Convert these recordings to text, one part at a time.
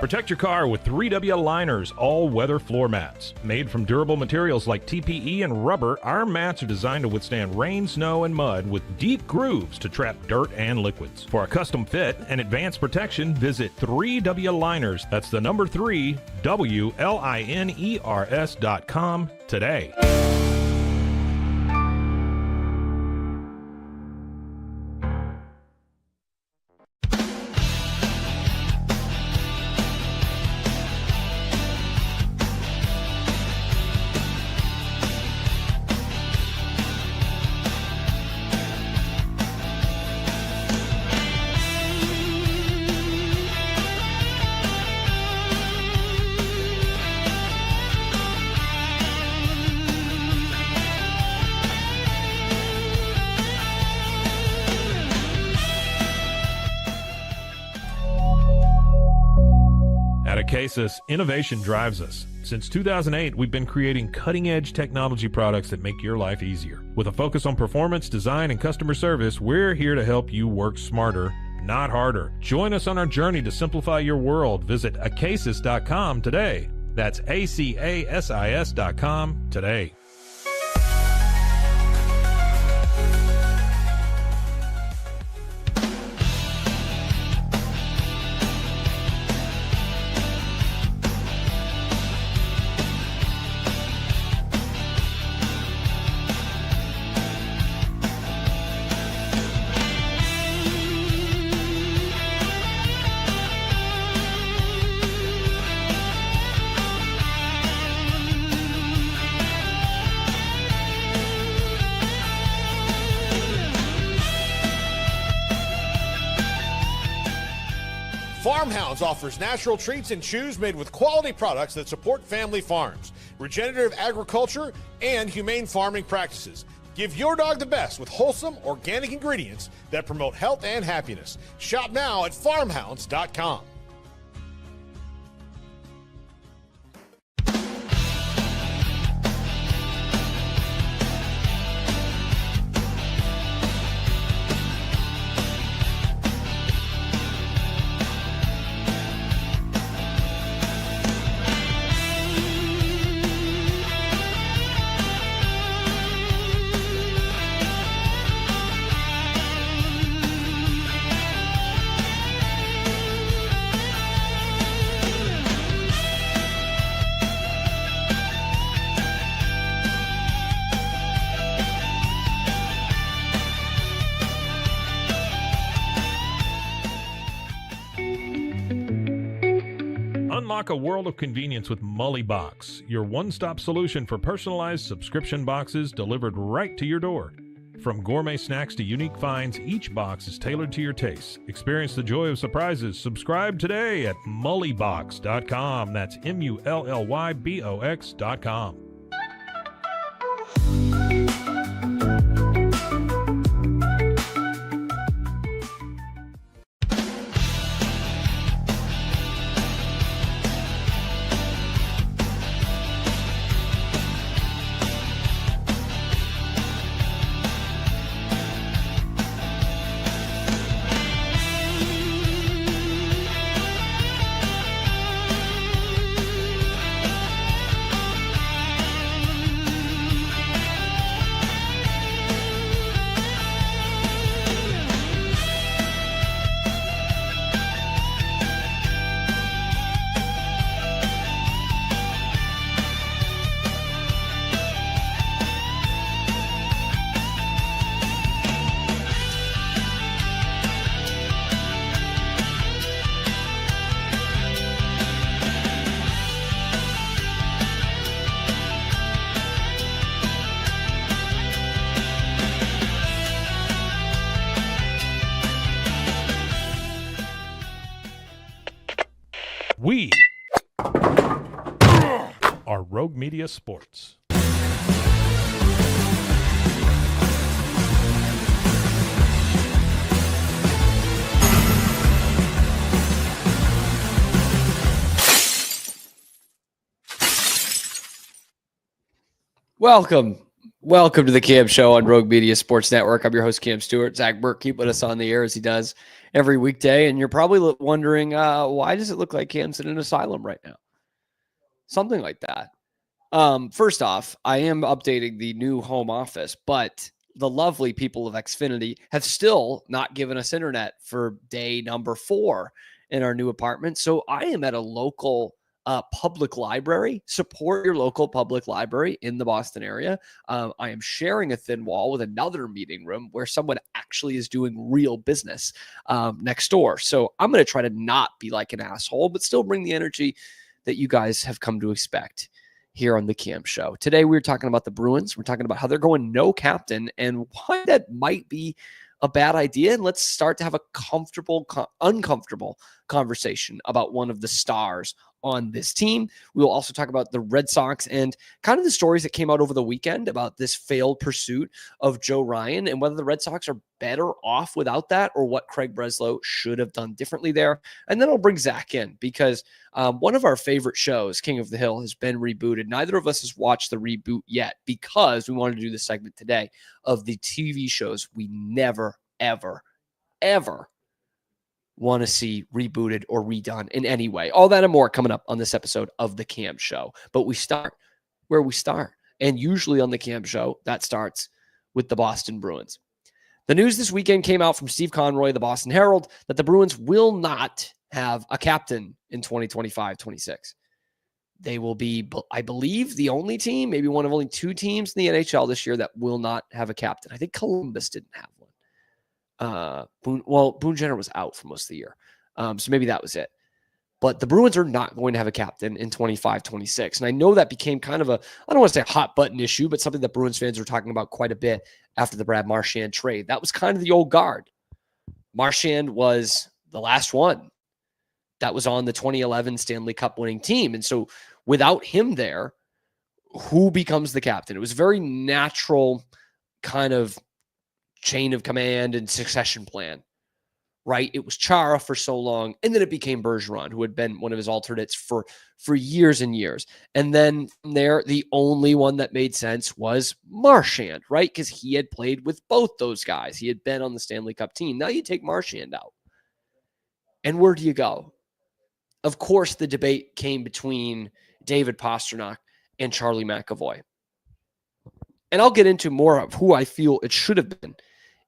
Protect your car with 3W Liners all-weather floor mats. Made from durable materials like TPE and rubber, our mats are designed to withstand rain, snow, and mud with deep grooves to trap dirt and liquids. For a custom fit and advanced protection, visit 3W Liners. That's the number 3, WLINERS.com today. Cases, innovation drives us. Since 2008, we've been creating cutting-edge technology products that make your life easier. With a focus on performance, design, and customer service, we're here to help you work smarter, not harder. Join us on our journey to simplify your world. Visit acasis.com today. That's ACASIS.com today. Farmhounds offers natural treats and chews made with quality products that support family farms, regenerative agriculture, and humane farming practices. Give your dog the best with wholesome, organic ingredients that promote health and happiness. Shop now at farmhounds.com. Unlock a world of convenience with Mully Box, your one-stop solution for personalized subscription boxes delivered right to your door. From gourmet snacks to unique finds, each box is tailored to your tastes. Experience the joy of surprises. Subscribe today at mullybox.com. That's MULLYBOX.com. We are Rogue Media Sports. Welcome Welcome to the Cam Show on Rogue Media Sports Network. I'm your host, Cam Stewart. Zach Burke keeping us on the air as he does every weekday. And you're probably wondering, why does it look like Cam's in an asylum right now? Something like that. First off, I am updating the new home office, but the lovely people of Xfinity have still not given us internet for day number 4 in our new apartment. So I am at a local public library. Support your local public library in the Boston area. I am sharing a thin wall with another meeting room where someone actually is doing real business next door. So I'm going to try to not be like an asshole, but still bring the energy that you guys have come to expect here on the Cam Show. Today, we're talking about the Bruins. We're talking about how they're going no captain and why that might be a bad idea. And let's start to have a uncomfortable conversation about one of the stars on this team. We will also talk about the Red Sox and kind of the stories that came out over the weekend about this failed pursuit of Joe Ryan and whether the Red Sox are better off without that or what Craig Breslow should have done differently there. And then I'll bring Zach in because one of our favorite shows, King of the Hill, has been rebooted. Neither of us has watched the reboot yet because we wanted to do this segment today of the TV shows we never, ever, ever want to see rebooted or redone in any way. All that and more coming up on this episode of The Cam Show. But we start where we start. And usually on The Cam Show, that starts with the Boston Bruins. The news this weekend came out from Steve Conroy, the Boston Herald, that the Bruins will not have a captain in 2025-26. They will be, I believe, the only team, maybe one of only 2 teams in the NHL this year that will not have a captain. I think Columbus didn't have one. Boone Jenner was out for most of the year. So maybe that was it. But the Bruins are not going to have a captain in 25-26. And I know that became kind of I don't want to say a hot button issue, but something that Bruins fans were talking about quite a bit after the Brad Marchand trade. That was kind of the old guard. Marchand was the last one that was on the 2011 Stanley Cup winning team. And so without him there, who becomes the captain? It was a very natural kind of chain of command and succession plan, right? It was Chara for so long, and then it became Bergeron, who had been one of his alternates for years and years. And then from there, the only one that made sense was Marchand, right? Because he had played with both those guys. He had been on the Stanley Cup team. Now you take Marchand out. And where do you go? Of course, the debate came between David Pastrnak and Charlie McAvoy. And I'll get into more of who I feel it should have been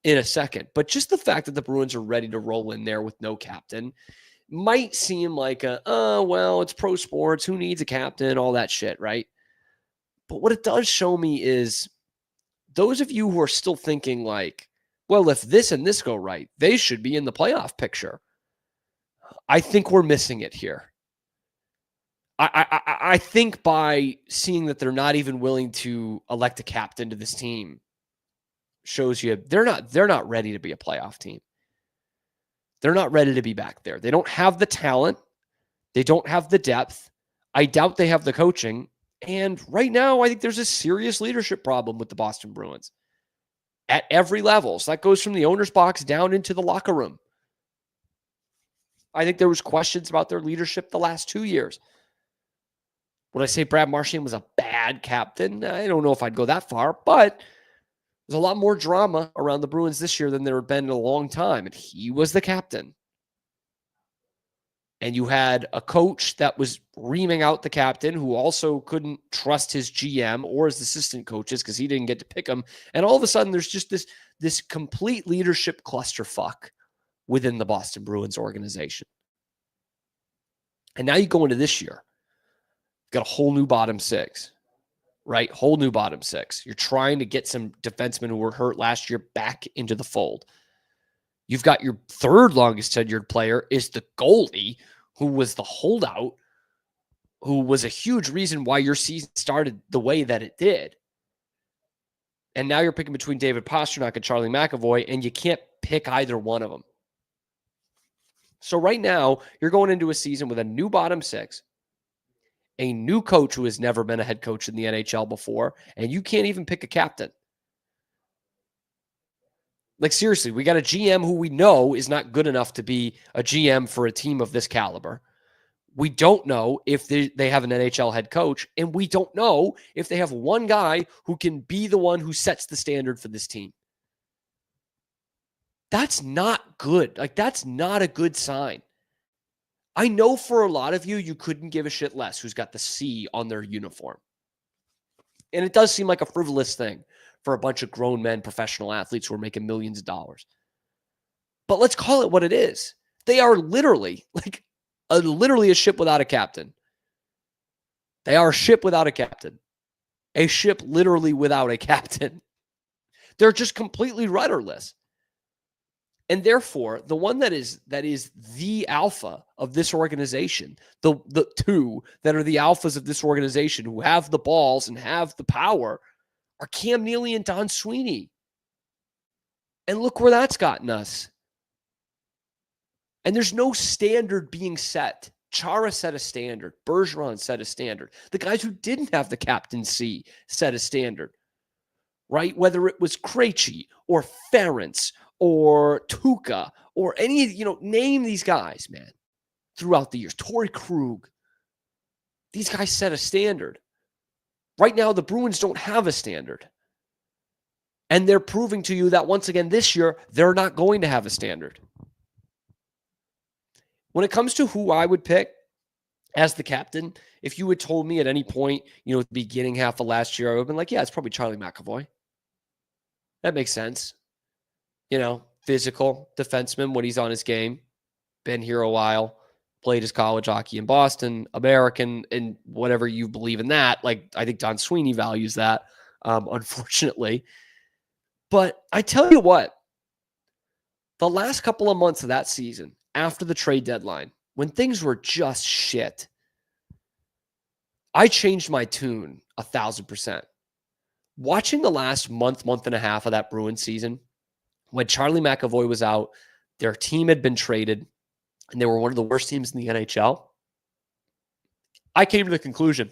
in a second. But just the fact that the Bruins are ready to roll in there with no captain might seem like well, it's pro sports. Who needs a captain? All that shit, right? But what it does show me is those of you who are still thinking like, well, if this and this go right, they should be in the playoff picture. I think we're missing it here. I think by seeing that they're not even willing to elect a captain to this team shows you they're not ready to be a playoff team. They're not ready to be back there. They don't have the talent. They don't have the depth. I doubt they have the coaching. And right now, I think there's a serious leadership problem with the Boston Bruins at every level. So that goes from the owner's box down into the locker room. I think there was questions about their leadership the last 2 years. Would I say Brad Marchand was a bad captain? I don't know if I'd go that far, but there's a lot more drama around the Bruins this year than there had been in a long time, and he was the captain. And you had a coach that was reaming out the captain who also couldn't trust his GM or his assistant coaches because he didn't get to pick them. And all of a sudden, there's just this complete leadership clusterfuck within the Boston Bruins organization. And now you go into this year. Got a whole new bottom 6, right? Whole new bottom 6. You're trying to get some defensemen who were hurt last year back into the fold. You've got your third longest tenured player is the goalie who was the holdout, who was a huge reason why your season started the way that it did. And now you're picking between David Pastrnak and Charlie McAvoy, and you can't pick either one of them. So right now, you're going into a season with a new bottom 6, a new coach who has never been a head coach in the NHL before, and you can't even pick a captain. Like, seriously, we got a GM who we know is not good enough to be a GM for a team of this caliber. We don't know if they have an NHL head coach, and we don't know if they have one guy who can be the one who sets the standard for this team. That's not good. Like, that's not a good sign. I know for a lot of you couldn't give a shit less who's got the C on their uniform. And it does seem like a frivolous thing for a bunch of grown men, professional athletes who are making millions of dollars. But let's call it what it is. They are literally literally a ship without a captain. They are a ship without a captain. A ship literally without a captain. They're just completely rudderless. And therefore, the one that is the alpha of this organization, the two that are the alphas of this organization who have the balls and have the power, are Cam Neely and Don Sweeney. And look where that's gotten us. And there's no standard being set. Chara set a standard. Bergeron set a standard. The guys who didn't have the captaincy set a standard, right? Whether it was Krejci or Ferentz or Tuca or any, name these guys, man, throughout the years. Torrey Krug. These guys set a standard. Right now, the Bruins don't have a standard. And they're proving to you that once again this year, they're not going to have a standard. When it comes to who I would pick as the captain, if you had told me at any point, at the beginning half of last year, I would have been like, yeah, it's probably Charlie McAvoy. That makes sense. Physical defenseman when he's on his game, been here a while, played his college hockey in Boston, American, and whatever you believe in that. Like, I think Don Sweeney values that, unfortunately. But I tell you what, the last couple of months of that season, after the trade deadline, when things were just shit, I changed my tune 1,000%. Watching the last month and a half of that Bruins season, when Charlie McAvoy was out, their team had been traded, and they were one of the worst teams in the NHL, I came to the conclusion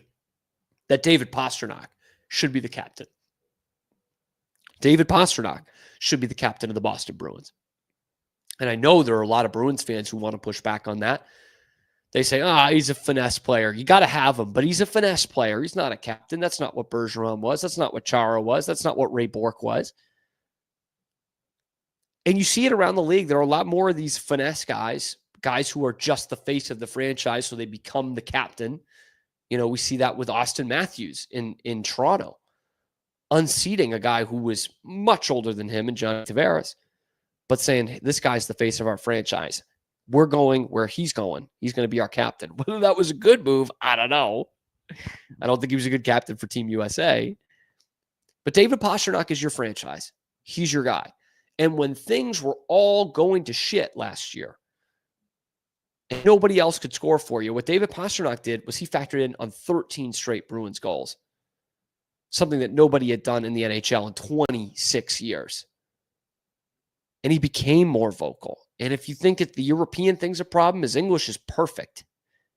that David Pastrnak should be the captain. David Pastrnak should be the captain of the Boston Bruins. And I know there are a lot of Bruins fans who want to push back on that. They say, he's a finesse player. You got to have him, but he's a finesse player. He's not a captain. That's not what Bergeron was. That's not what Chara was. That's not what Ray Bourque was. And you see it around the league. There are a lot more of these finesse guys who are just the face of the franchise, so they become the captain. We see that with Austin Matthews in Toronto, unseating a guy who was much older than him and Johnny Tavares, but saying, this guy's the face of our franchise. We're going where he's going. He's going to be our captain. Whether that was a good move, I don't know. I don't think he was a good captain for Team USA. But David Pastrnak is your franchise. He's your guy. And when things were all going to shit last year, and nobody else could score for you, what David Pastrnak did was he factored in on 13 straight Bruins goals. Something that nobody had done in the NHL in 26 years. And he became more vocal. And if you think that the European thing's a problem, his English is perfect.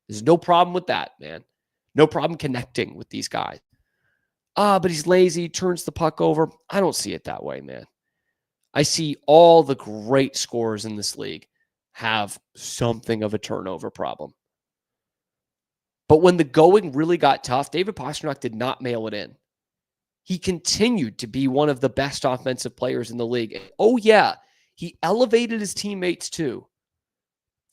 There's no problem with that, man. No problem connecting with these guys. But he's lazy, turns the puck over. I don't see it that way, man. I see all the great scorers in this league have something of a turnover problem. But when the going really got tough, David Pastrnak did not mail it in. He continued to be one of the best offensive players in the league. Oh, yeah. He elevated his teammates too.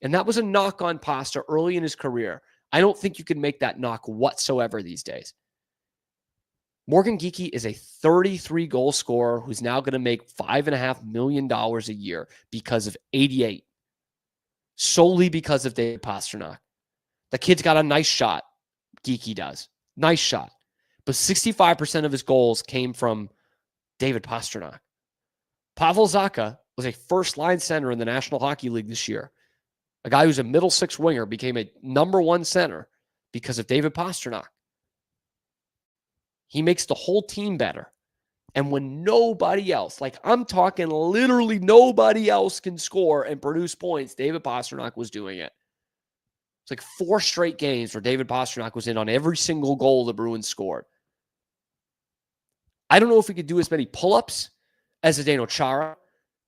And that was a knock on Pasta early in his career. I don't think you can make that knock whatsoever these days. Morgan Geekie is a 33-goal scorer who's now going to make $5.5 million a year because of 88. Solely because of David Pastrnak. The kid's got a nice shot. Geekie does. Nice shot. But 65% of his goals came from David Pastrnak. Pavel Zacha was a first-line center in the National Hockey League this year. A guy who's a middle six winger became a number one center because of David Pastrnak. He makes the whole team better. And when nobody else, like I'm talking literally nobody else can score and produce points, David Pastrnak was doing it. It's like 4 straight games where David Pastrnak was in on every single goal the Bruins scored. I don't know if we could do as many pull-ups as Zdeno Chara.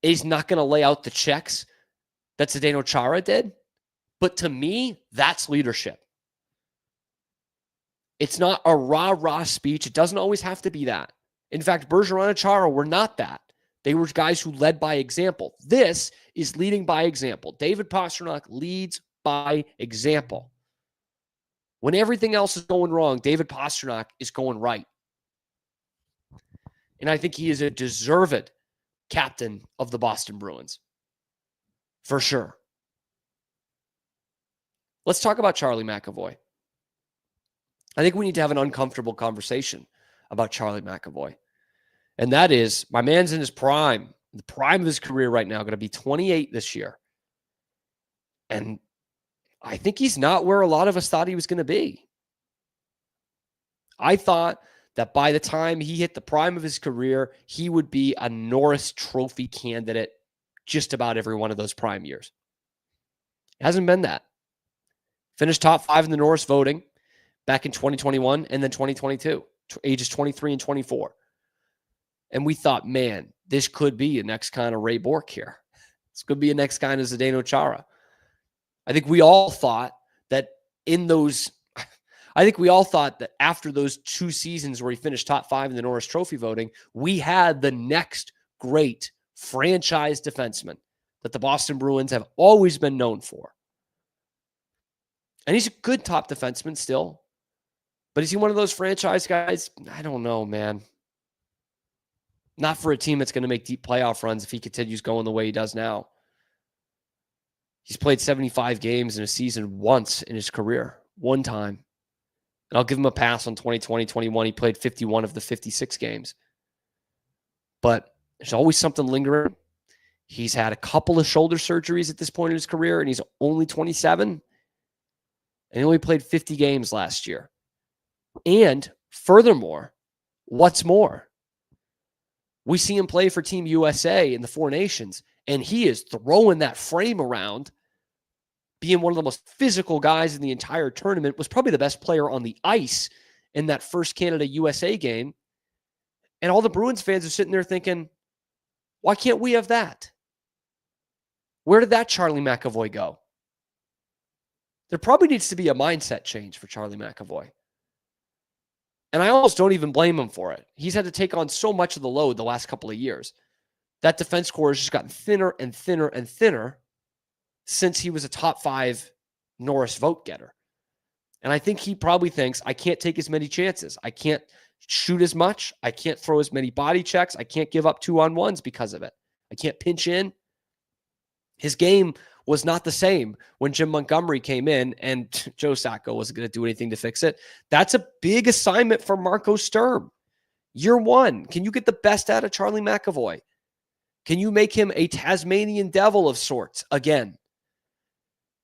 He's not going to lay out the checks that Zdeno Chara did. But to me, that's leadership. It's not a rah-rah speech. It doesn't always have to be that. In fact, Bergeron and Chara were not that. They were guys who led by example. This is leading by example. David Pastrnak leads by example. When everything else is going wrong, David Pastrnak is going right. And I think he is a deserved captain of the Boston Bruins. For sure. Let's talk about Charlie McAvoy. I think we need to have an uncomfortable conversation about Charlie McAvoy. And that is, my man's in his prime, the prime of his career right now, going to be 28 this year. And I think he's not where a lot of us thought he was going to be. I thought that by the time he hit the prime of his career, he would be a Norris Trophy candidate just about every one of those prime years. It hasn't been that. Finished top 5 in the Norris voting back in 2021 and then 2022, ages 23 and 24. And we thought, man, this could be a next kind of Ray Bourque here. This could be a next kind of Zdeno Chara. I think we all thought that after those 2 seasons where he finished top 5 in the Norris Trophy voting, we had the next great franchise defenseman that the Boston Bruins have always been known for. And he's a good top defenseman still. But is he one of those franchise guys? I don't know, man. Not for a team that's going to make deep playoff runs if he continues going the way he does now. He's played 75 games in a season once in his career. One time. And I'll give him a pass on 2020-21. He played 51 of the 56 games. But there's always something lingering. He's had a couple of shoulder surgeries at this point in his career, and he's only 27. And he only played 50 games last year. And furthermore, what's more? We see him play for Team USA in the 4 Nations, and he is throwing that frame around, being one of the most physical guys in the entire tournament, was probably the best player on the ice in that first Canada-USA game. And all the Bruins fans are sitting there thinking, why can't we have that? Where did that Charlie McAvoy go? There probably needs to be a mindset change for Charlie McAvoy. And I almost don't even blame him for it. He's had to take on so much of the load the last couple of years. That defense core has just gotten thinner and thinner and thinner since he was a top 5 Norris vote getter. And I think he probably thinks, I can't take as many chances. I can't shoot as much. I can't throw as many body checks. I can't give up 2-on-1s because of it. I can't pinch in. His game was not the same when Jim Montgomery came in and Joe Sacco wasn't going to do anything to fix it. That's a big assignment for Marco Sturm. Year 1, can you get the best out of Charlie McAvoy? Can you make him a Tasmanian devil of sorts again?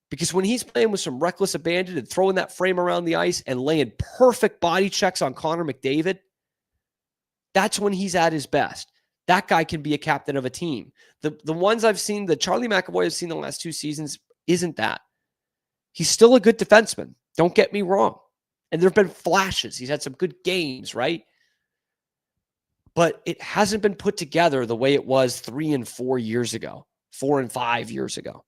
Because when he's playing with some reckless abandon and throwing that frame around the ice and laying perfect body checks on Connor McDavid, that's when he's at his best. That guy can be a captain of a team. The ones I've seen, the Charlie McAvoy I've seen the last 2 seasons, isn't that. He's still a good defenseman. Don't get me wrong. And there have been flashes. He's had some good games, right? But it hasn't been put together the way it was 3 and 4 years ago, 4 and 5 years ago.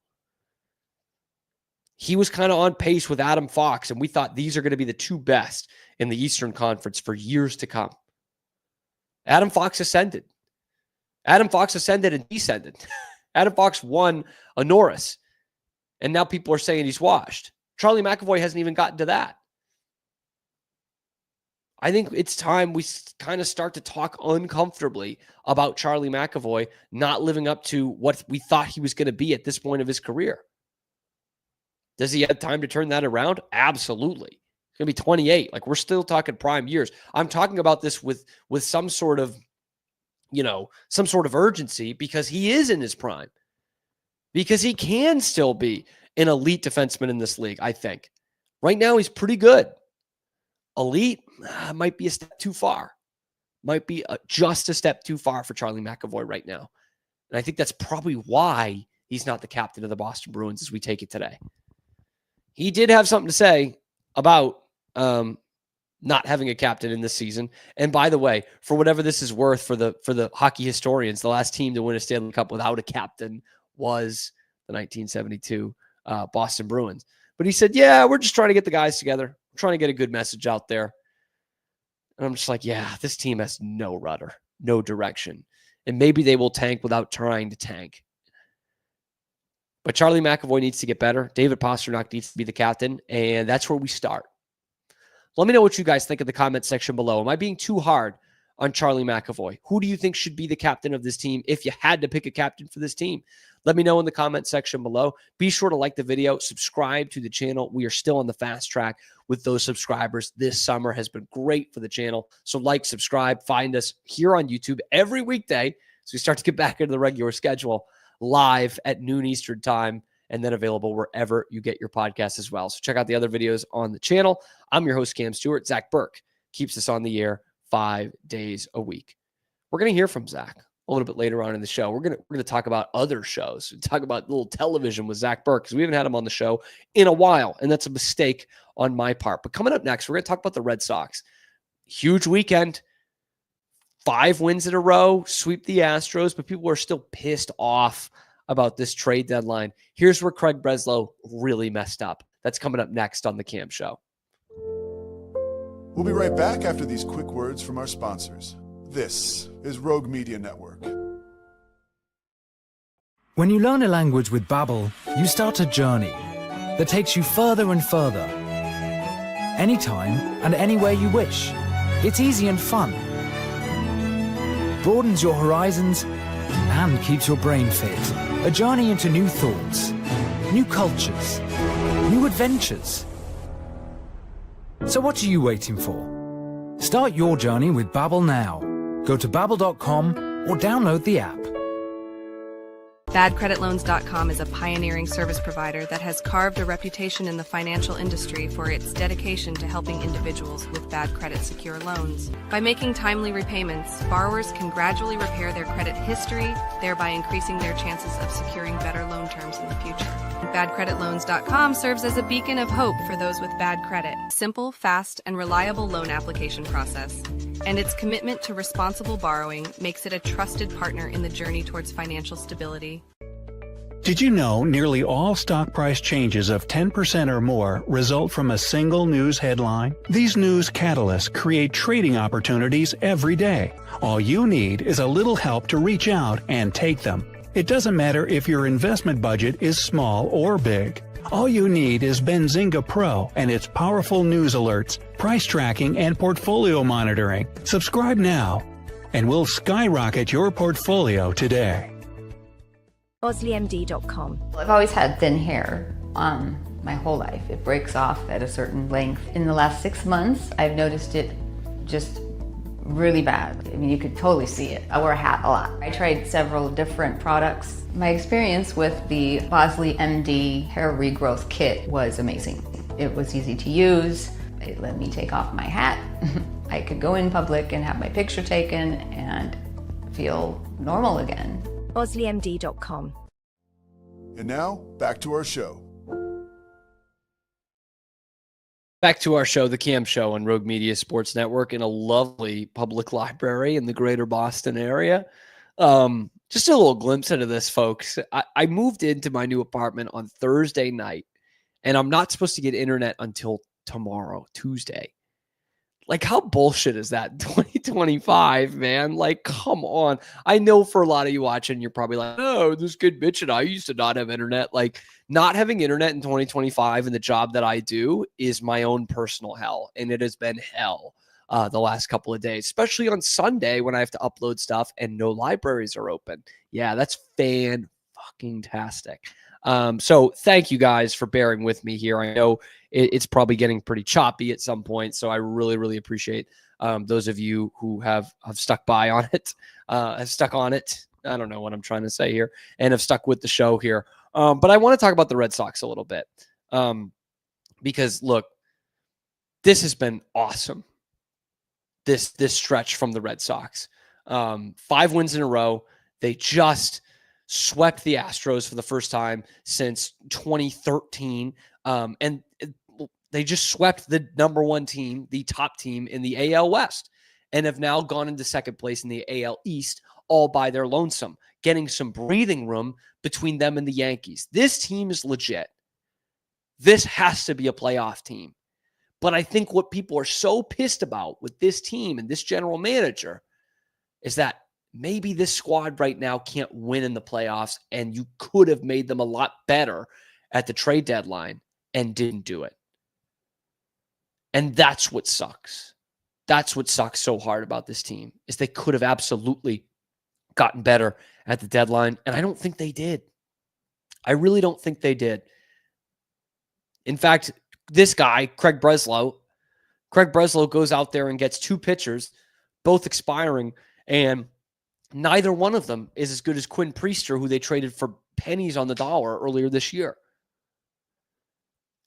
He was kind of on pace with Adam Fox, and we thought these are going to be the 2 best in the Eastern Conference for years to come. Adam Fox ascended. Adam Fox ascended and descended. Adam Fox won a Norris, and now people are saying he's washed. Charlie McAvoy hasn't even gotten to that. I think it's time we kind of start to talk uncomfortably about Charlie McAvoy not living up to what we thought he was going to be at this point of his career. Does he have time to turn that around? Absolutely. He's going to be 28. Like, we're still talking prime years. I'm talking about this with some sort of, some sort of urgency, because he is in his prime. Because he can still be an elite defenseman in this league, I think. Right now, he's pretty good. Elite might be a step too far. Might be just a step too far for Charlie McAvoy right now. And I think that's probably why he's not the captain of the Boston Bruins as we take it today. He did have something to say about not having a captain in this season. And by the way, for whatever this is worth for the hockey historians, the last team to win a Stanley Cup without a captain was the 1972 Boston Bruins. But he said, yeah, we're just trying to get the guys together. We're trying to get a good message out there. And I'm just like, yeah, this team has no rudder, no direction. And maybe they will tank without trying to tank. But Charlie McAvoy needs to get better. David Pastrnak needs to be the captain. And that's where we start. Let me know what you guys think in the comment section below. Am I being too hard on Charlie McAvoy? Who do you think should be the captain of this team if you had to pick a captain for this team? Let me know in the comment section below. Be sure to like the video, subscribe to the channel. We are still on the fast track with those subscribers. This summer has been great for the channel. So like, subscribe, find us here on YouTube every weekday. So we start to get back into the regular schedule live at noon Eastern time, and then available wherever you get your podcasts as well. So check out the other videos on the channel. I'm your host, Cam Stewart. Zach Burke keeps us on the air 5 days a week. We're going to hear from Zach a little bit later on in the show. We're going to talk about other shows. We talk about little television with Zach Burke because we haven't had him on the show in a while, and that's a mistake on my part. But coming up next, we're going to talk about the Red Sox. Huge weekend. 5 wins in a row, sweep the Astros, but people are still pissed off about this trade deadline. Here's where Craig Breslow really messed up. That's coming up next on The Cam Show. We'll be right back after these quick words from our sponsors. This is Rogue Media Network. When you learn a language with Babbel, you start a journey that takes you further and further. Anytime and anywhere you wish. It's easy and fun. Broadens your horizons and keeps your brain fit. A journey into new thoughts, new cultures, new adventures. So what are you waiting for? Start your journey with Babbel now. Go to babbel.com or download the app. BadCreditLoans.com is a pioneering service provider that has carved a reputation in the financial industry for its dedication to helping individuals with bad credit secure loans. By making timely repayments, borrowers can gradually repair their credit history, thereby increasing their chances of securing better loan terms in the future. BadCreditLoans.com serves as a beacon of hope for those with bad credit. Simple, fast, and reliable loan application process. And its commitment to responsible borrowing makes it a trusted partner in the journey towards financial stability. Did you know nearly all stock price changes of 10% or more result from a single news headline? These news catalysts create trading opportunities every day. All you need is a little help to reach out and take them. It doesn't matter if your investment budget is small or big. All you need is Benzinga Pro and its powerful news alerts, price tracking, and portfolio monitoring. Subscribe now, and we'll skyrocket your portfolio today. BosleyMD.com. I've always had thin hair my whole life. It breaks off at a certain length. In the last 6 months, I've noticed it just really bad. I mean, you could totally see it. I wear a hat a lot. I tried several different products. My experience with the Bosley MD hair regrowth kit was amazing. It was easy to use. It let me take off my hat. I could go in public and have my picture taken and feel normal again. BosleyMD.com. And now, back to our show. Back to our show, The Cam Show on Rogue Media Sports Network in a lovely public library in the greater Boston area. Just a little glimpse into this, folks. I moved into my new apartment on Thursday night, and I'm not supposed to get internet until tomorrow, Tuesday. Like, how bullshit is that? 2025, man. Like, come on. I know for a lot of you watching, you're probably like, oh, this kid bitching. I used to not have internet. Like, not having internet in 2025 and the job that I do is my own personal hell. And it has been hell the last couple of days, especially on Sunday when I have to upload stuff and no libraries are open. Yeah, that's fan-fucking-tastic. So thank you guys for bearing with me here. I know it's probably getting pretty choppy at some point, so I really, really appreciate those of you who have stuck by on it, have stuck on it. I don't know what I'm trying to say here, and have stuck with the show here. But I want to talk about the Red Sox a little bit because, look, this has been awesome, this stretch from the Red Sox. 5 wins in a row. They just swept the Astros for the first time since 2013. And they just swept the number one team, the top team in the AL West, and have now gone into second place in the AL East all by their lonesome, getting some breathing room between them and the Yankees. This team is legit. This has to be a playoff team. But I think what people are so pissed about with this team and this general manager is that maybe this squad right now can't win in the playoffs, and you could have made them a lot better at the trade deadline and didn't do it. And that's what sucks. That's what sucks so hard about this team, is they could have absolutely gotten better at the deadline, and I don't think they did. I really don't think they did. In fact, this guy, Craig Breslow goes out there and gets 2 pitchers, both expiring, and neither one of them is as good as Quinn Priester, who they traded for pennies on the dollar earlier this year.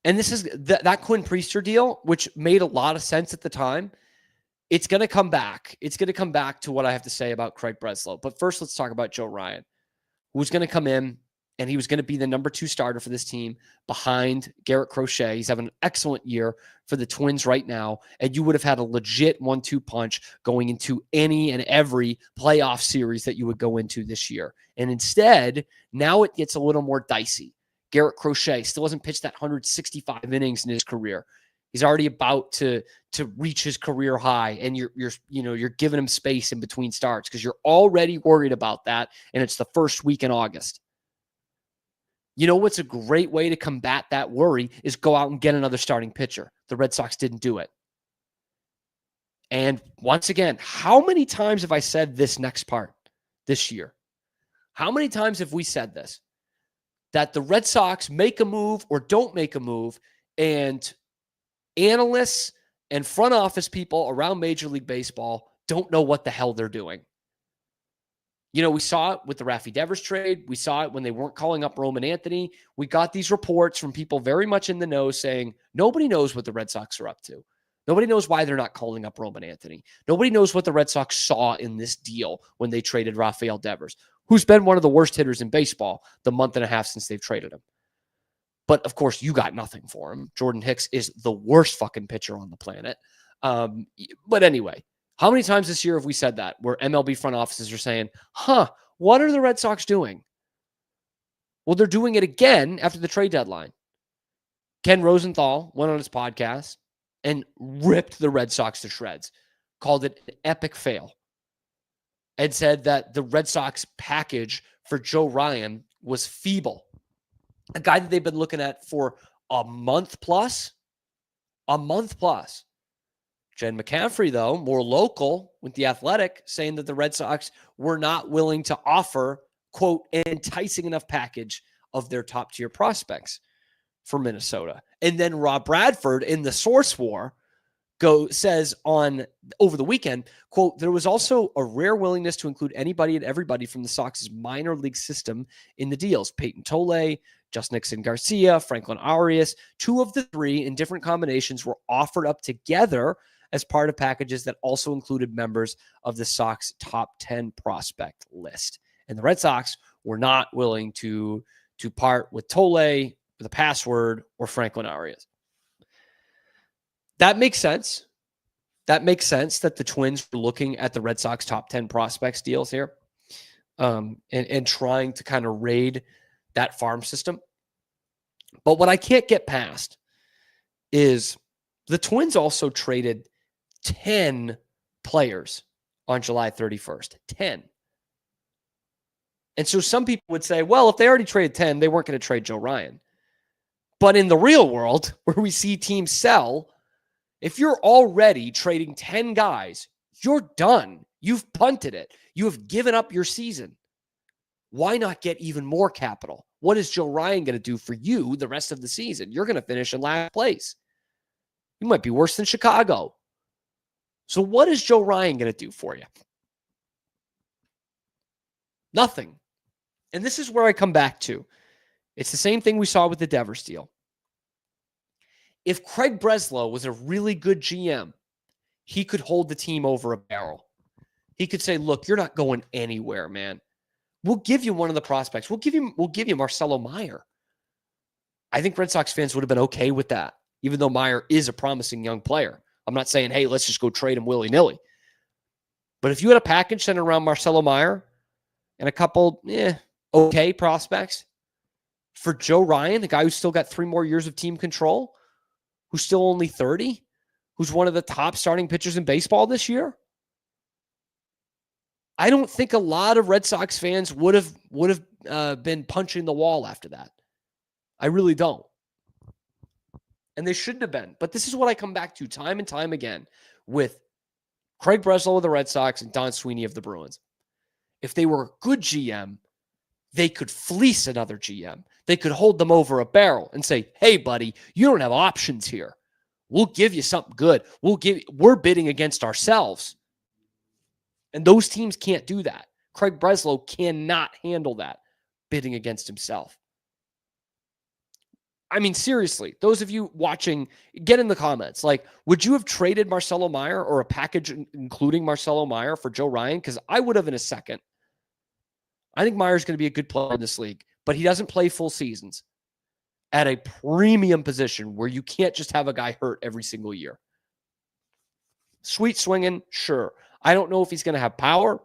And this is that Quinn Priester deal, which made a lot of sense at the time. It's going to come back. It's going to come back to what I have to say about Craig Breslow. But first, let's talk about Joe Ryan, who's going to come in, and he was going to be the number 2 starter for this team behind Garrett Crochet. He's having an excellent year for the Twins right now, and you would have had a legit 1-2 punch going into any and every playoff series that you would go into this year. And instead, now it gets a little more dicey. Garrett Crochet still hasn't pitched that 165 innings in his career. He's already about to reach his career high, and you're giving him space in between starts because you're already worried about that, and it's the first week in August. You know what's a great way to combat that worry is go out and get another starting pitcher. The Red Sox didn't do it. And once again, how many times have I said this next part this year? How many times have we said this? That the Red Sox make a move or don't make a move, and analysts and front office people around Major League Baseball don't know what the hell they're doing. You know, we saw it with the Raffy Devers trade. We saw it when they weren't calling up Roman Anthony. We got these reports from people very much in the know saying nobody knows what the Red Sox are up to. Nobody knows why they're not calling up Roman Anthony. Nobody knows what the Red Sox saw in this deal when they traded Rafael Devers, who's been one of the worst hitters in baseball the month and a half since they've traded him. But, of course, you got nothing for him. Jordan Hicks is the worst fucking pitcher on the planet. But anyway, how many times this year have we said that, where MLB front offices are saying, what are the Red Sox doing? Well, they're doing it again after the trade deadline. Ken Rosenthal went on his podcast and ripped the Red Sox to shreds, called it an epic fail, and said that the Red Sox package for Joe Ryan was feeble. A guy that they've been looking at for a month plus. Jen McCaffrey, though, more local with The Athletic, saying that the Red Sox were not willing to offer, quote, an enticing enough package of their top-tier prospects for Minnesota. And then Rob Bradford in the Source War says over the weekend, quote, there was also a rare willingness to include anybody and everybody from the Sox's minor league system in the deals. Peyton Tole, Just Nixon Garcia, Franklin Arias, 2 of the 3 in different combinations were offered up together as part of packages that also included members of the Sox top 10 prospect list. And the Red Sox were not willing to part with Tole, with a password, or Franklin Arias. That makes sense. That makes sense that the Twins were looking at the Red Sox top 10 prospects deals here and trying to kind of raid that farm system. But what I can't get past is the Twins also traded 10 players on July 31st. 10. And so some people would say, well, if they already traded 10, they weren't going to trade Joe Ryan. But in the real world, where we see teams sell, if you're already trading 10 guys, you're done. You've punted it. You have given up your season. Why not get even more capital? What is Joe Ryan going to do for you the rest of the season? You're going to finish in last place. You might be worse than Chicago. So what is Joe Ryan going to do for you? Nothing. And this is where I come back to. It's the same thing we saw with the Devers deal. If Craig Breslow was a really good GM, he could hold the team over a barrel. He could say, look, you're not going anywhere, man. We'll give you one of the prospects. We'll give you Marcelo Meyer. I think Red Sox fans would have been okay with that, even though Meyer is a promising young player. I'm not saying, hey, let's just go trade him willy-nilly. But if you had a package centered around Marcelo Meyer and a couple okay prospects, for Joe Ryan, the guy who's still got 3 more years of team control, who's still only 30, who's one of the top starting pitchers in baseball this year? I don't think a lot of Red Sox fans would have been punching the wall after that. I really don't. And they shouldn't have been. But this is what I come back to time and time again with Craig Breslow of the Red Sox and Don Sweeney of the Bruins. If they were a good GM, they could fleece another GM. They could hold them over a barrel and say, hey, buddy, you don't have options here. We'll give you something good. We're bidding against ourselves. And those teams can't do that. Craig Breslow cannot handle that, bidding against himself. I mean, seriously, those of you watching, get in the comments. Like, would you have traded Marcelo Meyer or a package including Marcelo Meyer for Joe Ryan? Because I would have in a second. I think Meyer's going to be a good player in this league, but he doesn't play full seasons at a premium position where you can't just have a guy hurt every single year. Sweet swinging, sure. I don't know if he's going to have power.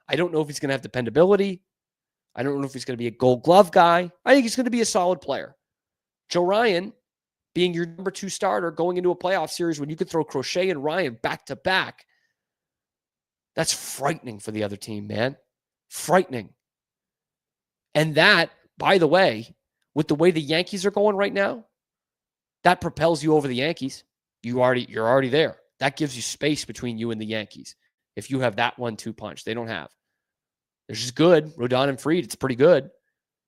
I don't know if he's going to have dependability. I don't know if he's going to be a gold glove guy. I think he's going to be a solid player. Joe Ryan being your number 2 starter going into a playoff series when you could throw Crochet and Ryan back to back. That's frightening for the other team, man. Frightening. And that, by the way, with the way the Yankees are going right now, that propels you over the Yankees. You're already there. That gives you space between you and the Yankees. If you have that 1-2 punch, they don't have. They're just good. Rodon and Fried, it's pretty good.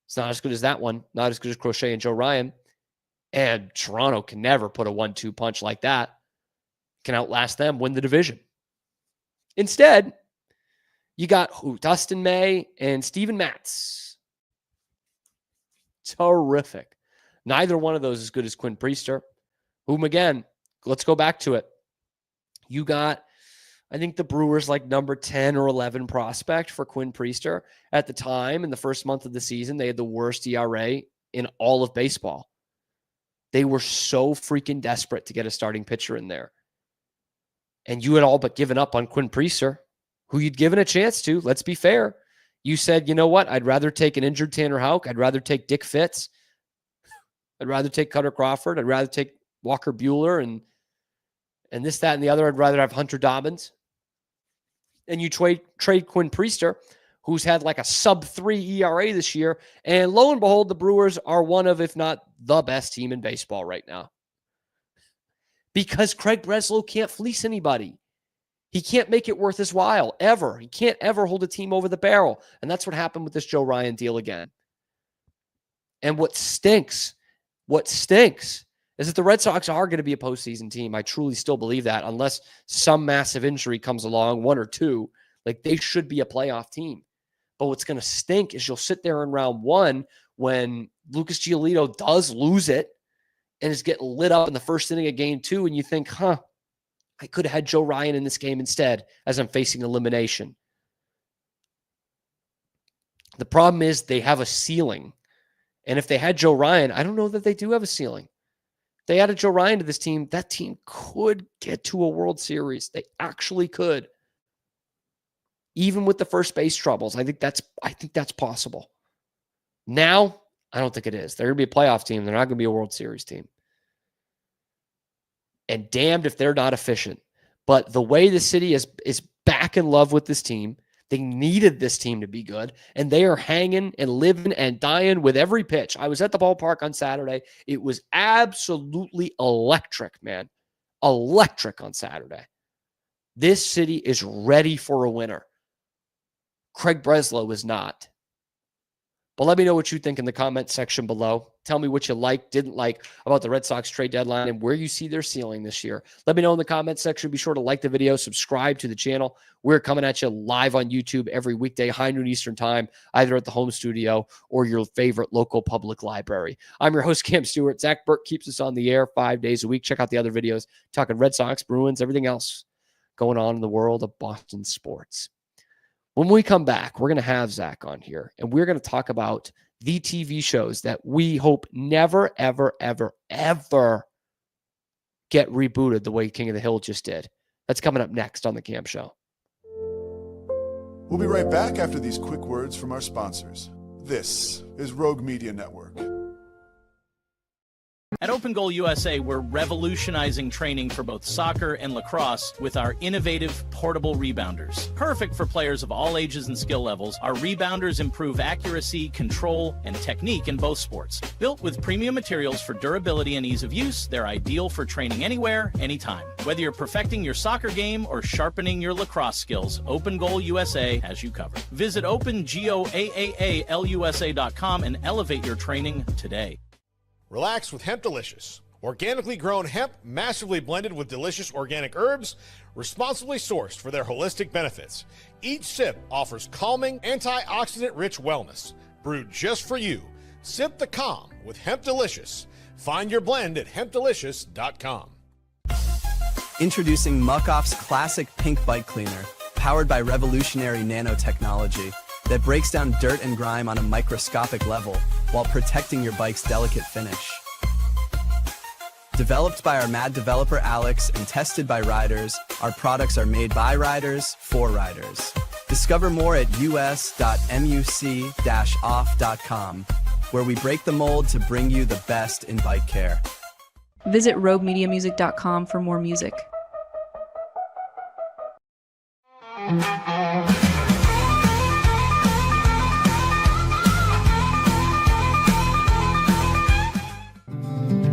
It's not as good as that one. Not as good as Crochet and Joe Ryan. And Toronto can never put a 1-2 punch like that. Can outlast them, win the division. Instead, you got Dustin May and Steven Matz. Terrific. Neither one of those is good as Quinn Priester, whom, again, let's go back to it. You got, I think, the Brewers like number 10 or 11 prospect for Quinn Priester. At the time, in the first month of the season, they had the worst ERA in all of baseball. They were so freaking desperate to get a starting pitcher in there. And you had all but given up on Quinn Priester, who you'd given a chance to. Let's be fair. You said, you know what? I'd rather take an injured Tanner Houck. I'd rather take Dick Fitz. I'd rather take Cutter Crawford. I'd rather take Walker Buehler and this, that, and the other. I'd rather have Hunter Dobbins. And you trade Quinn Priester, who's had like a sub-3 ERA this year. And lo and behold, the Brewers are one of, if not the best team in baseball right now. Because Craig Breslow can't fleece anybody. He can't make it worth his while, ever. He can't ever hold a team over the barrel. And that's what happened with this Joe Ryan deal again. And what stinks is that the Red Sox are going to be a postseason team. I truly still believe that, unless some massive injury comes along, 1 or 2, like they should be a playoff team. But what's going to stink is you'll sit there in round 1 when Lucas Giolito does lose it and is getting lit up in the first inning of game 2, and you think, I could have had Joe Ryan in this game instead as I'm facing elimination. The problem is they have a ceiling. And if they had Joe Ryan, I don't know that they do have a ceiling. If they added Joe Ryan to this team, that team could get to a World Series. They actually could. Even with the first base troubles, I think that's possible. Now, I don't think it is. They're going to be a playoff team. They're not going to be a World Series team. And damned if they're not efficient. But the way the city is back in love with this team, they needed this team to be good, and they are hanging and living and dying with every pitch. I was at the ballpark on Saturday. It was absolutely electric, man. Electric on Saturday. This city is ready for a winner. Craig Breslow is not. But let me know what you think in the comment section below. Tell me what you liked, didn't like about the Red Sox trade deadline and where you see their ceiling this year. Let me know in the comment section. Be sure to like the video, subscribe to the channel. We're coming at you live on YouTube every weekday, high noon Eastern time, either at the home studio or your favorite local public library. I'm your host, Cam Stewart. Zach Burke keeps us on the air 5 days a week. Check out the other videos, talking Red Sox, Bruins, everything else going on in the world of Boston sports. When we come back, we're going to have Zach on here, and we're going to talk about the TV shows that we hope never, ever, ever, ever get rebooted the way King of the Hill just did. That's coming up next on The Cam Show. We'll be right back after these quick words from our sponsors. This is Rogue Media Network. At Open Goal USA, we're revolutionizing training for both soccer and lacrosse with our innovative portable rebounders. Perfect for players of all ages and skill levels, our rebounders improve accuracy, control, and technique in both sports. Built with premium materials for durability and ease of use, they're ideal for training anywhere, anytime. Whether you're perfecting your soccer game or sharpening your lacrosse skills, Open Goal USA has you covered. Visit OpenGoAAALUSA.com and elevate your training today. Relax with Hemp Delicious. Organically grown hemp, massively blended with delicious organic herbs, responsibly sourced for their holistic benefits. Each sip offers calming, antioxidant-rich wellness. Brewed just for you. Sip the calm with Hemp Delicious. Find your blend at hempdelicious.com. Introducing Muck Off's classic pink bike cleaner, powered by revolutionary nanotechnology that breaks down dirt and grime on a microscopic level while protecting your bike's delicate finish. Developed by our mad developer Alex and tested by riders, our products are made by riders for riders. Discover more at us.muc-off.com, where we break the mold to bring you the best in bike care. Visit roguemediamusic.com for more music.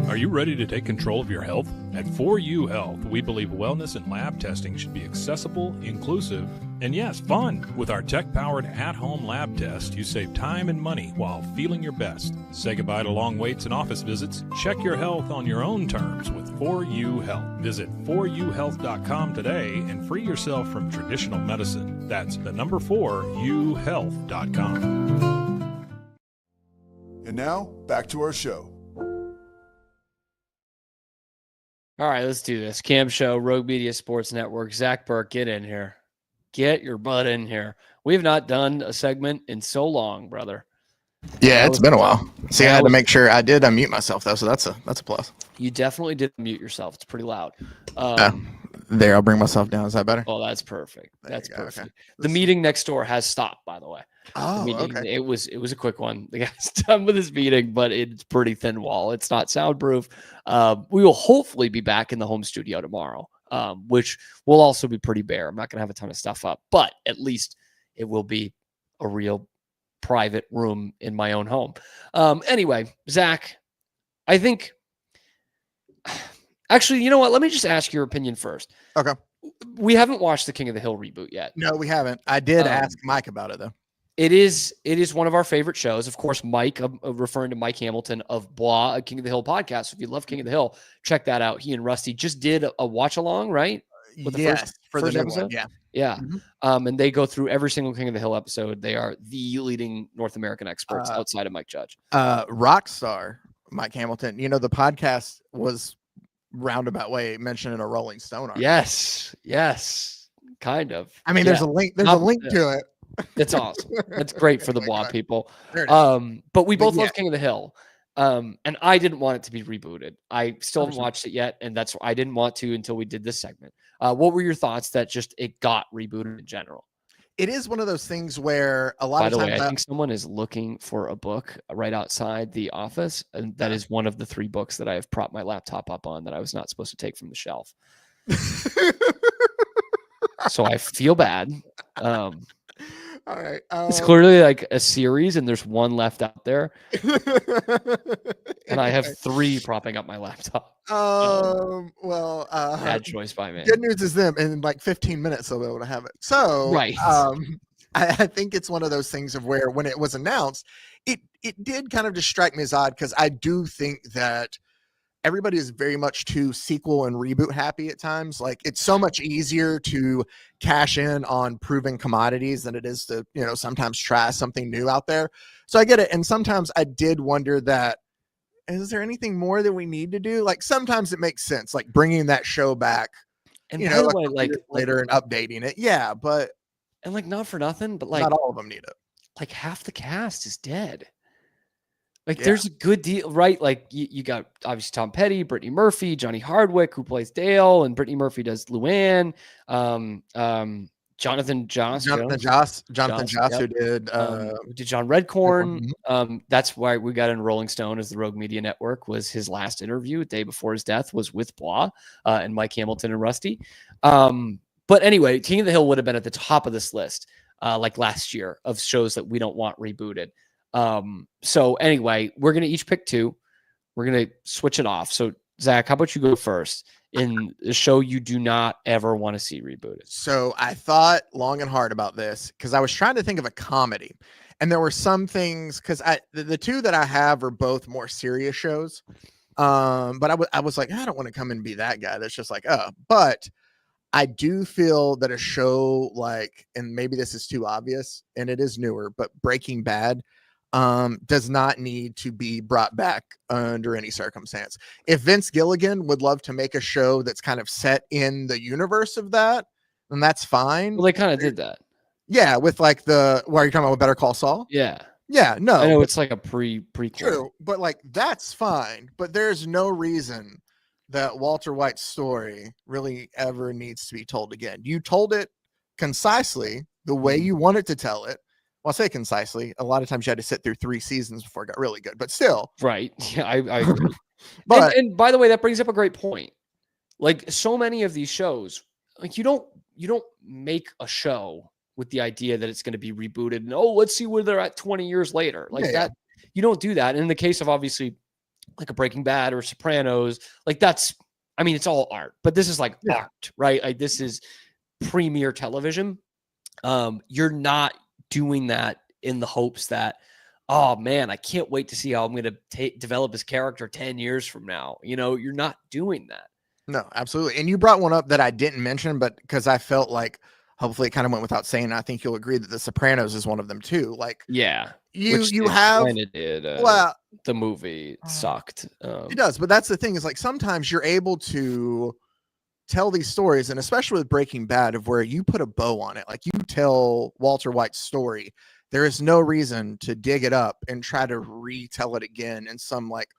Are you ready to take control of your health? At 4U Health, we believe wellness and lab testing should be accessible, inclusive, and yes, fun. With our tech-powered at-home lab test, you save time and money while feeling your best. Say goodbye to long waits and office visits. Check your health on your own terms with 4U Health. Visit 4uhealth.com today and free yourself from traditional medicine. That's the number 4uhealth.com. And now, back to our show. All right, let's do this. Cam Show, Rogue Media Sports Network. Zach Burke, get in here. Get your butt in here. We have not done a segment in so long, brother. Yeah, it's been a while. See, I had to make sure I did unmute myself though, so that's a plus. You definitely did mute yourself. It's pretty loud. There, I'll bring myself down. Is that better? Oh, that's perfect. That's perfect. Okay. The meeting next door has stopped, by the way. Oh, okay. It was a quick one. The guy's done with his meeting, but it's pretty thin wall. It's not soundproof. We will hopefully be back in the home studio tomorrow, which will also be pretty bare. I'm not going to have a ton of stuff up, but at least it will be a real private room in my own home. Anyway, Zach, I think actually, you know what? Let me just ask your opinion first. Okay. We haven't watched the King of the Hill reboot yet. No, we haven't. I did ask Mike about it though. It is one of our favorite shows. Of course, Mike, referring to Mike Hamilton of Blah, a King of the Hill podcast. If you love King of the Hill, check that out. He and Rusty just did a watch along, right? With the first episode. One, yeah. Mm-hmm. And they go through every single King of the Hill episode. They are the leading North American experts outside of Mike Judge. Rockstar Mike Hamilton. You know, the podcast was roundabout way mentioned in a Rolling Stone article. Yes, kind of. I mean, there's a link. There's a link to it. It's awesome. It's great for the Blah people. But we both love King of the Hill. And I didn't want it to be rebooted. I still haven't watched it yet, and I didn't want to until we did this segment. What were your thoughts that just it got rebooted in general? It is one of those things where a lot of times. By the way, I think someone is looking for a book right outside the office, and that is one of the 3 books that I have propped my laptop up on that I was not supposed to take from the shelf. So I feel bad. All right. It's clearly like a series, and there's one left out there. And I have 3 propping up my laptop. Bad choice by me. Good news is them in like 15 minutes they'll be able to have it. So right. I think it's one of those things of where when it was announced, it did kind of just strike me as odd because I do think that everybody is very much too sequel and reboot happy at times. Like it's so much easier to cash in on proven commodities than it is to, sometimes try something new out there. So I get it. And sometimes I did wonder that, is there anything more that we need to do? Like sometimes it makes sense, like bringing that show back, and by the way, later and updating it. Yeah. But, and like, not for nothing, but like not all of them need it. Like half the cast is dead. Like there's a good deal, right? Like you got obviously Tom Petty, Brittany Murphy, Johnny Hardwick, who plays Dale, and Brittany Murphy does Luann. Jonathan Joss, Jonathan Joss, who did John Redcorn. That's why we got in Rolling Stone as the Rogue Media Network. Was his last interview the day before his death was with Blah and Mike Hamilton and Rusty. But anyway, King of the Hill would have been at the top of this list, like last year, of shows that we don't want rebooted. So anyway, we're gonna each pick two. We're gonna switch it off. So Zach, how about you go first in the show you do not ever want to see rebooted? So I thought long and hard about this because I was trying to think of a comedy, and there were some things because the two that I have are both more serious shows. But I was like, I don't want to come and be that guy that's just like, but I do feel that a show like, and maybe this is too obvious and it is newer, but Breaking Bad does not need to be brought back under any circumstance. If Vince Gilligan would love to make a show that's kind of set in the universe of that, then that's fine. Well, they kind of did that. Yeah, with like why are you talking about Better Call Saul? Yeah. Yeah, no. I know it's like a prequel. True, but like that's fine. But there's no reason that Walter White's story really ever needs to be told again. You told it concisely the way you wanted to tell it. Well, I'll say concisely. A lot of times you had to sit through 3 seasons before it got really good, but still. Right. Yeah, I agree. But and by the way, that brings up a great point. Like so many of these shows, like you don't make a show with the idea that it's going to be rebooted and let's see where they're at 20 years later. Like that, you don't do that. And in the case of obviously like a Breaking Bad or Sopranos, like it's all art, but this is like art, right? Like this is premier television. You're not doing that in the hopes that, oh man, I can't wait to see how I'm going to develop his character 10 years from now. You're not doing that. No, absolutely. And you brought one up that I didn't mention, but because I felt like hopefully it kind of went without saying. I think you'll agree that The Sopranos is one of them too. Like, yeah, you have the movie sucked. It does, but that's the thing is like sometimes you're able to tell these stories, and especially with Breaking Bad, of where you put a bow on it. Like you tell Walter White's story. There is no reason to dig it up and try to retell it again in some like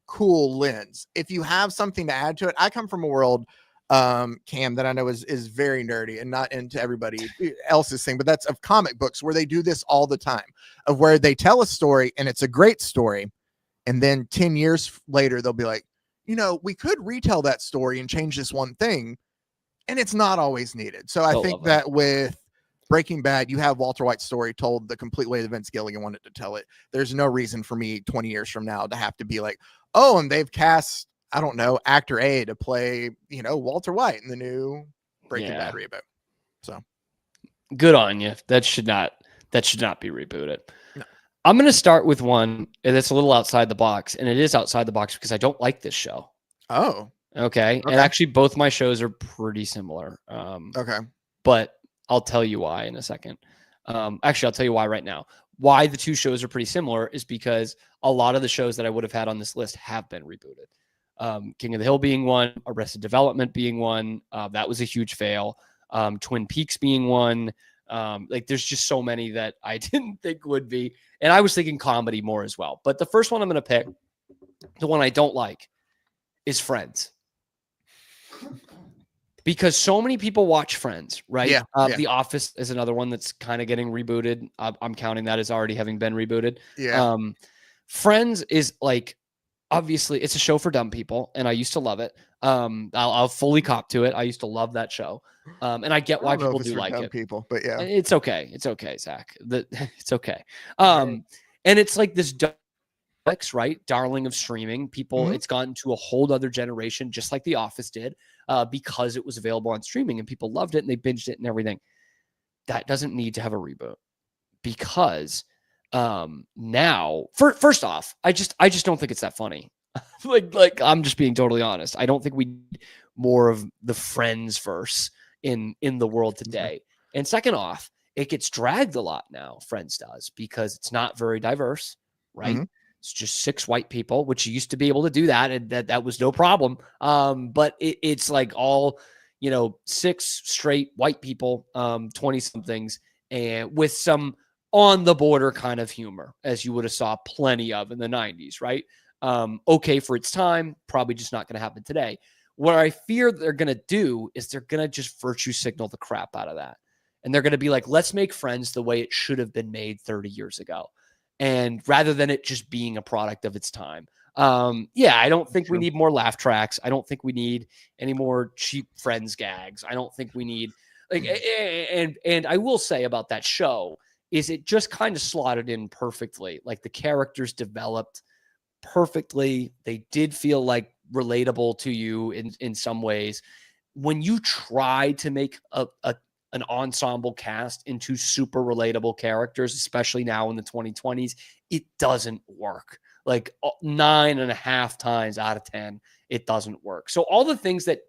cool lens. If you have something to add to it, I come from a world, Cam, that I know is very nerdy and not into everybody else's thing, but that's of comic books where they do this all the time, of where they tell a story and it's a great story, and then 10 years later they'll be like, we could retell that story and change this one thing, and it's not always needed. So I think that with Breaking Bad, you have Walter White's story told the complete way that Vince Gilligan wanted to tell it. There's no reason for me 20 years from now to have to be like, and they've cast, I don't know, actor A to play, Walter White in the new Breaking Bad reboot. So good on you. That should not be rebooted. No. I'm going to start with one that's a little outside the box, and it is outside the box because I don't like this show. Oh, okay. And actually both my shows are pretty similar. Okay. But I'll tell you why in a second. Actually, I'll tell you why right now. Why the two shows are pretty similar is because a lot of the shows that I would have had on this list have been rebooted. King of the Hill being one, Arrested Development being one. That was a huge fail. Twin Peaks being one. Like there's just so many that I didn't think would be. And I was thinking comedy more as well. But the first one I'm going to pick, the one I don't like, is Friends. Because so many people watch Friends, right? Yeah, The Office is another one that's kind of getting rebooted. I'm counting that as already having been rebooted. Yeah. Friends is like, obviously, it's a show for dumb people, and I used to love it. I'll fully cop to it. I used to love that show, and I get why people do like it. People, but yeah, it's okay. It's okay, Zach. It's okay. And it's like this. Right, darling of streaming people. It's gotten to a whole other generation, just like The Office did, because it was available on streaming and people loved it and they binged it and everything. That doesn't need to have a reboot because now, first off, I just don't think it's that funny. like I'm just being totally honest. I don't think we need more of the Friends verse in the world today. And second off, it gets dragged a lot now. Friends does because it's not very diverse, right? It's just 6 white people, which you used to be able to do that, and that was no problem. But it's like all, 6 straight white people, 20-somethings, and with some on the border kind of humor, as you would have saw plenty of in the 90s, right? Okay for its time, probably just not going to happen today. What I fear they're going to do is they're going to just virtue signal the crap out of that. and they're going to be like, let's make Friends the way it should have been made 30 years ago. And rather than it just being a product of its time. I don't think we need more laugh tracks. I don't think we need any more cheap Friends gags. I don't think we need and I will say about that show is it just kind of slotted in perfectly. Like the characters developed perfectly. They did feel like relatable to you in some ways. When you try to make an ensemble cast into super relatable characters, especially now in the 2020s, it doesn't work. Like 9.5 times out of 10, it doesn't work. So all the things that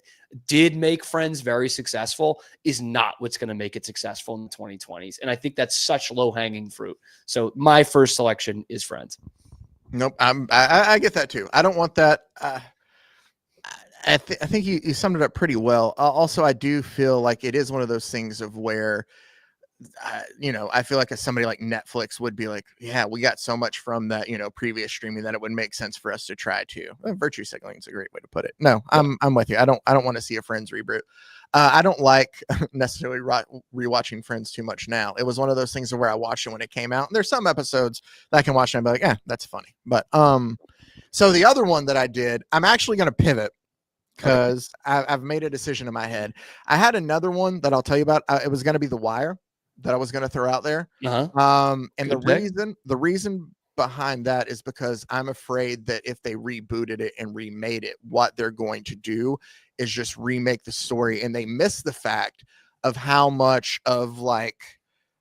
did make Friends very successful is not what's going to make it successful in the 2020s. And I think that's such low-hanging fruit. So my first selection is Friends. Nope. I get that too. I don't want that. I think you summed it up pretty well. Also, I do feel like it is one of those things of where, I feel like somebody like Netflix would be like, yeah, we got so much from that, previous streaming that it would make sense for us to try to. Virtue signaling is a great way to put it. No, I'm with you. I don't want to see a Friends reboot. I don't like necessarily rewatching Friends too much now. It was one of those things where I watched it when it came out. And there's some episodes that I can watch and I'd be like, that's funny. But so the other one that I did, I'm actually going to pivot because I've made a decision in my head. I had another one that I'll tell you about. It was going to be The Wire that I was going to throw out there. And the reason behind that is because I'm afraid that if they rebooted it and remade it, what they're going to do is just remake the story. And they miss the fact of how much of like